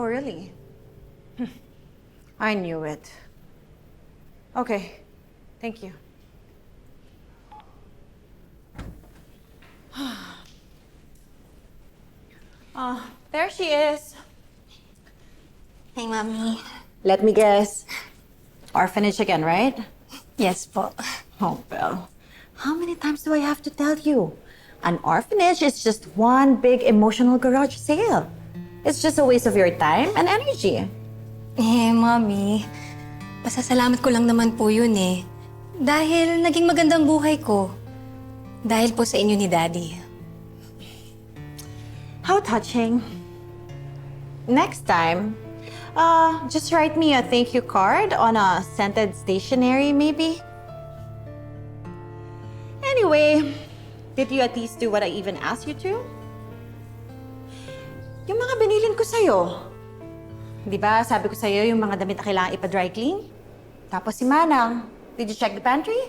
Oh, really? I knew it. Okay. Thank you. There she is. Hey, Mommy. Let me guess. Orphanage again, right? Yes po. Oh, Belle. How many times do I have to tell you? An orphanage is just one big emotional garage sale. It's just a waste of your time and energy. Mommy, pasasalamat ko lang naman po yun eh. Dahil naging magandang buhay ko. Dahil po sa inyo ni Daddy. How touching. Next time, just write me a thank you card on a scented stationery, maybe. Anyway, did you at least do what I even asked you to? Yung mga binilin ko sa'yo. Di ba, sabi ko sa'yo yung mga damit na kailangan ipa-dry clean? Tapos si Manang, did you check the pantry?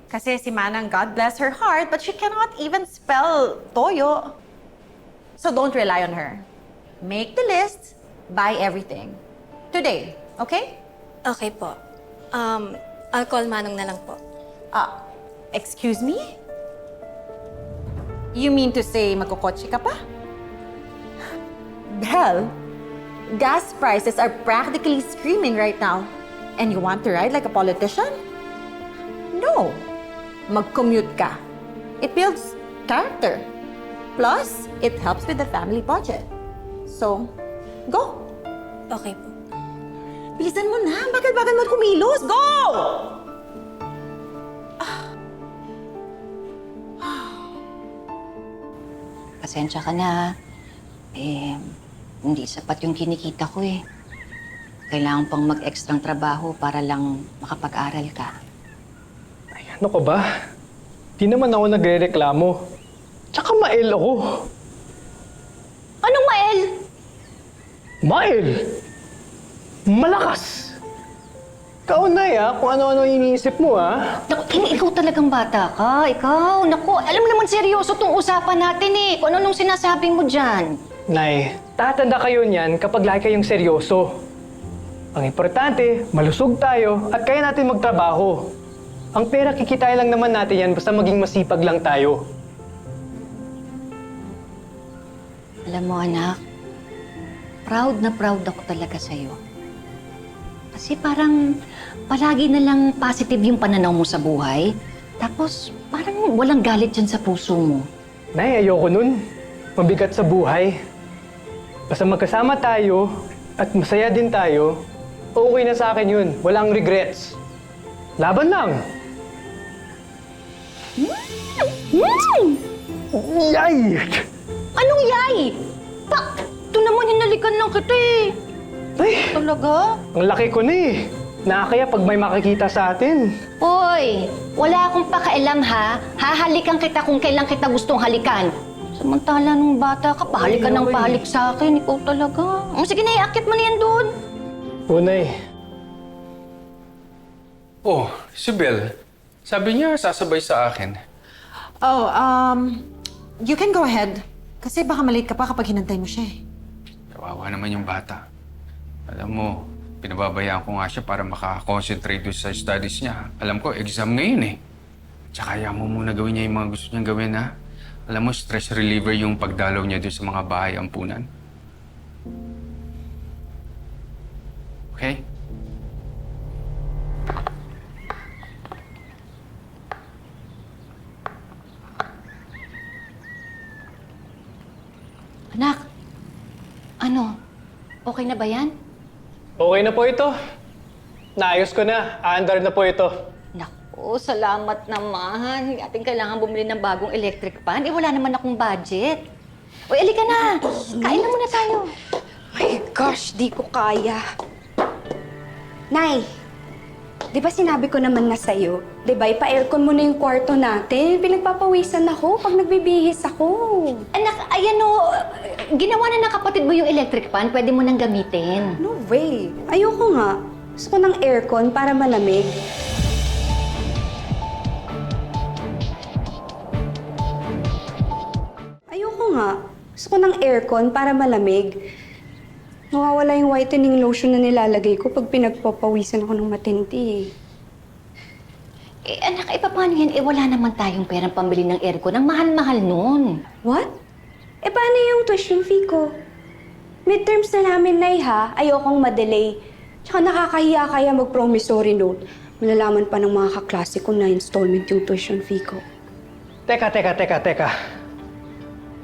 Kasi si Manang, God bless her heart, but she cannot even spell toyo. So don't rely on her. Make the list, buy everything. Today, okay? Okay po. I'll call Manong na lang po. Excuse me? You mean to say magkokotse ka pa? Belle, gas prices are practically screaming right now. And you want to ride like a politician? No. Mag-commute ka. It builds character. Plus, it helps with the family budget. So, go. Okay po. Bilisan mo na. Bagal-bagal mo kumilos. Go! Pasensya ka na. Hindi sapat yung kinikita ko eh. Kailangan pang mag-extrang trabaho para lang makapag-aral ka. Ay, ano ka ba? Di naman ako nagre-reklamo. Tsaka mael ako. Anong mael? Mael! Malakas! Kaunay kung ano-ano iniisip mo Naku, ikaw talagang bata ka. Ikaw, naku, alam mo naman seryoso tong usapan natin eh. Kung ano nung sinasabi mo dyan. Nay, tatanda kayo niyan kapag lagi kayong seryoso. Ang importante, malusog tayo at kaya natin magtrabaho. Ang pera kikitain lang naman natin yan basta maging masipag lang tayo. Alam mo anak, proud na proud ako talaga sa'yo. Kasi parang palagi na lang positive yung pananaw mo sa buhay. Tapos parang walang galit dyan sa puso mo. Nay, ayoko nun. Mabigat sa buhay. Basta magkasama tayo at masaya din tayo, okay na sa akin yun. Walang regrets. Laban lang! Yay! Anong yay? Ito naman hinalikan lang kita eh. Ay, Talaga? ang laki ko na eh. Nakakaya pag may makikita sa atin. Hoy, wala akong pakailam ha. Hahalikan kita kung kailan kita gustong halikan. Samantala nung bata ka, pahalik ka ng pahalik sa akin. Ikaw talaga. Sige na, iakit mo na yan doon. Unay, Oh, si Belle. Sabi niya sasabay sa akin. Oh, you can go ahead. Kasi baka malate ka pa kapag hinantay mo siya eh. Kawawa naman yung bata. Alam mo, pinababayaan ko nga siya para makakonsentrate doon sa studies niya. Alam ko, exam ngayon eh. Tsaka ayaw mo muna gawin niya yung mga gusto niyang gawin ha. Alam mo, stress reliever yung pagdalaw niya doon sa mga bahay ampunan. Okay? Anak, ano? Okay na ba yan? okay na po ito. Naayos ko na. Aandar na po ito. Naku, salamat naman. Ating kailangan bumili ng bagong electric fan. Wala naman akong budget. Uy, alika na. Kain na muna tayo. My gosh, di ko kaya. Nay, di ba sinabi ko naman na sa'yo? Di ba, ipa-aircon mo na yung kwarto natin? Pinagpapawisan ako pag nagbibihis ako. Anak, ayan o. Ginawa na ng kapatid mo yung electric fan. Pwede mo nang gamitin. No way. Ayoko nga. Gusto ko ng aircon para malamig. Ayoko nga. Gusto ko ng aircon para malamig. Nawawala yung whitening lotion na nilalagay ko pag pinagpapawisan ako ng matindi. Anak, paano yan? Wala naman tayong perang pambili ng aircon. Ang mahal-mahal nun. What? Paano yung tuition fee ko? Midterms na namin, Nay, ha? Ayokong madelay. Tsaka nakakahiya kaya mag-promissory note. Malalaman pa ng mga kaklase ko na installment yung tuition fee ko. Teka.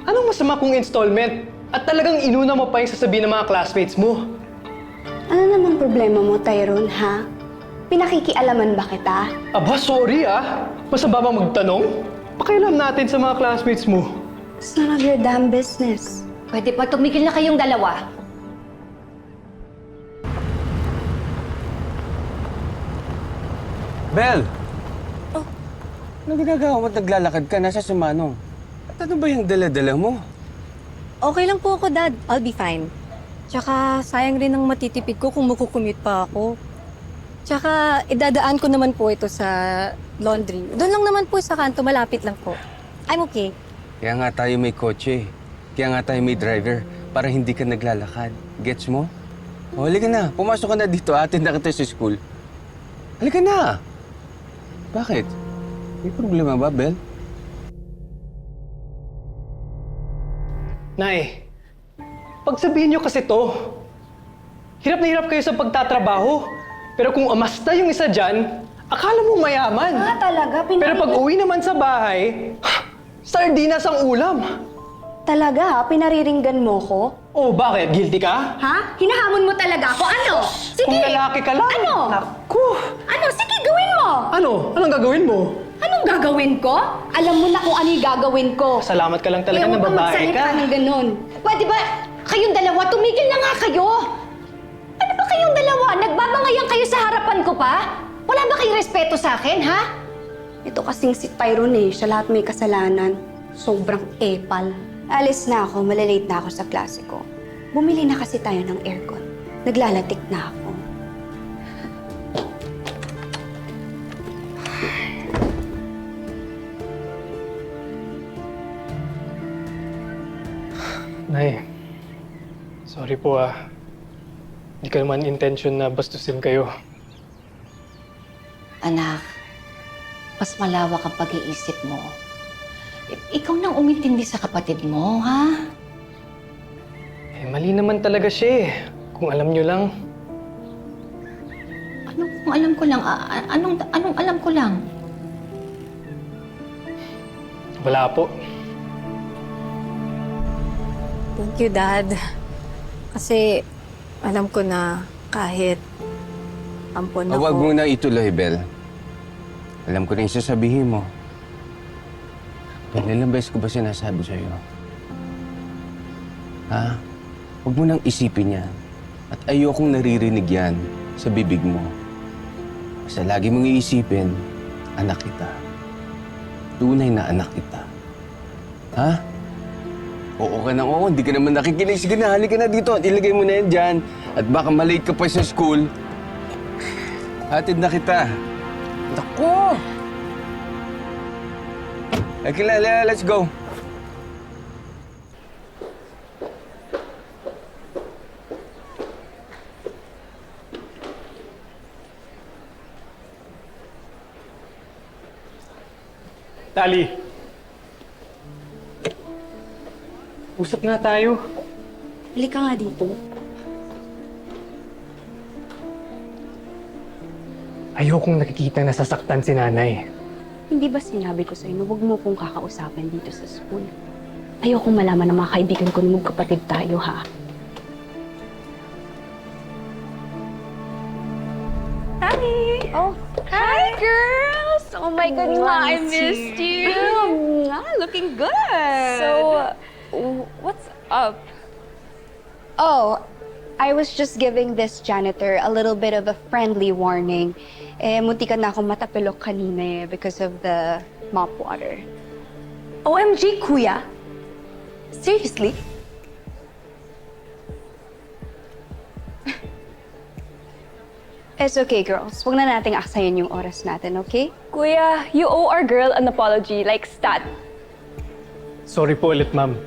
Anong masama kung installment? At talagang inuna mo pa yung sasabihin ng mga classmates mo? Ano namang problema mo, Tyrone, ha? Pinakikialaman ba kita? Aba, sorry Masama bang magtanong? Pakialam natin sa mga classmates mo. It's none of your damn business. Pwede pa tumigil na kayong dalawa. Bel! Oh, ano ginagawa mo? Naglalakad ka? Nasa si Manong. At ano ba yung dala-dala mo? Okay lang po ako, Dad. I'll be fine. Tsaka, sayang rin ang matitipid ko kung makukumute pa ako. Tsaka, idadaan ko naman po ito sa laundry. Doon lang naman po sa kanto, malapit lang po. I'm okay. Kaya nga tayo may kotse. Kaya nga tayo may driver. Para hindi ka naglalakad. Gets mo? O, halika na. Pumasok ka na dito. Atin na kita sa school. Halika na! Bakit? May problema ba, Bel? Nay, pagsabihin niyo kasi to. Hirap na hirap kayo sa pagtatrabaho. Pero kung amasta yung isa dyan, akala mo mayaman. Talaga? Pero pag uwi naman sa bahay, sardinas ang ulam. Talaga, ha? Pinariringgan mo ko? Oh, bakit? Guilty ka? Ha? Hinahamon mo talaga ako? Ano? Sige! Kung lalaki ka lang. Ano? Naku! Ano? Sige, gawin mo! Ano? Anong gagawin mo? Anong gagawin ko? Alam mo na kung ano yung gagawin ko. Salamat ka lang talaga na huwag kang babae magsalita ka. ng ganun. Pwede ba kayong dalawa? Tumigil na nga kayo! Ano ba kayong dalawa? Nagbabangayan kayo sa harapan ko pa? Wala ba kayong respeto sa akin, ha? Ito kasing si Tyrone, siya lahat may kasalanan. Sobrang epal. Alis na ako, malalate na ako sa klase ko. Bumili na kasi tayo ng aircon. Naglalatik na ako. Nay, sorry po Hindi ko naman intention na bastusin kayo. Anak, mas malawak ang pag-iisip mo. Ikaw nang umintindi sa kapatid mo, ha? Mali naman talaga siya Kung alam niyo lang. Anong alam ko lang? Anong alam ko lang? Wala po. Thank you, Dad. Kasi alam ko na kahit ampon ako. Huwag mo na ituloy, Bel. Alam ko na yung sasabihin mo. Bel, ilang beses ko ba sinasabi sa'yo? Ha? Huwag mo nang isipin yan. At ayokong naririnig yan sa bibig mo. Basta lagi mong iisipin, anak kita. Tunay na anak kita. Ha? Oo ka nang oo, hindi ka naman nakikinig. Sige na, halika na dito at ilagay mo na yan dyan. At baka malate ka pa sa school. Hatid na kita. Naku! Okay, let's go. Dali. Usap nga tayo. Halika nga dito. Ayokong nakikita na sasaktan si nanay. Hindi ba sinabi ko sa'yo na huwag mo pong kakausapin dito sa school? Ayokong malaman ng mga kaibigan ko na magkapatid tayo, ha? Hi! Oh, hi, girls! Oh my God, I missed you! Looking good! So, what's up? Oh, I was just giving this janitor a little bit of a friendly warning. Muntikan na akong matapilok kanina because of the mop water. OMG, kuya? Seriously? It's okay, girls. Huwag na nating aksayan yung oras natin, okay? Kuya, you owe our girl an apology, like stat. Sorry po ulit, ma'am.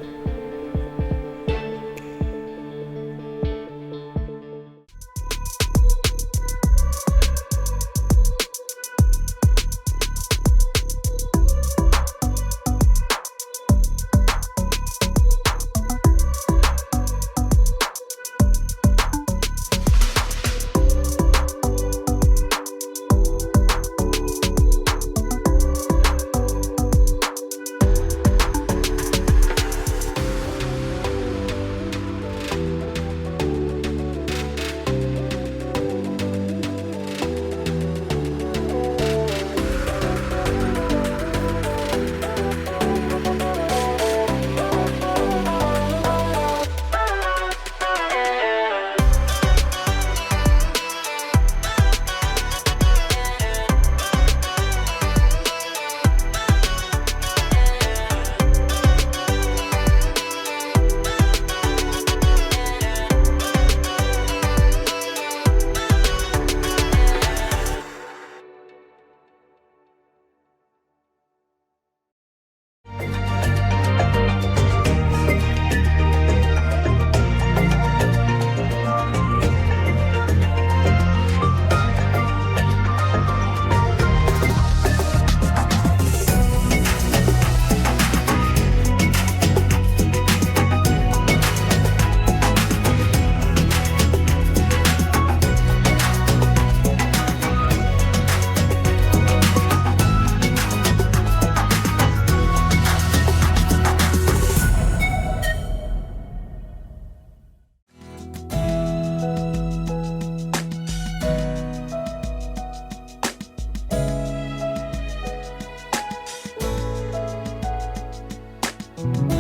Bye.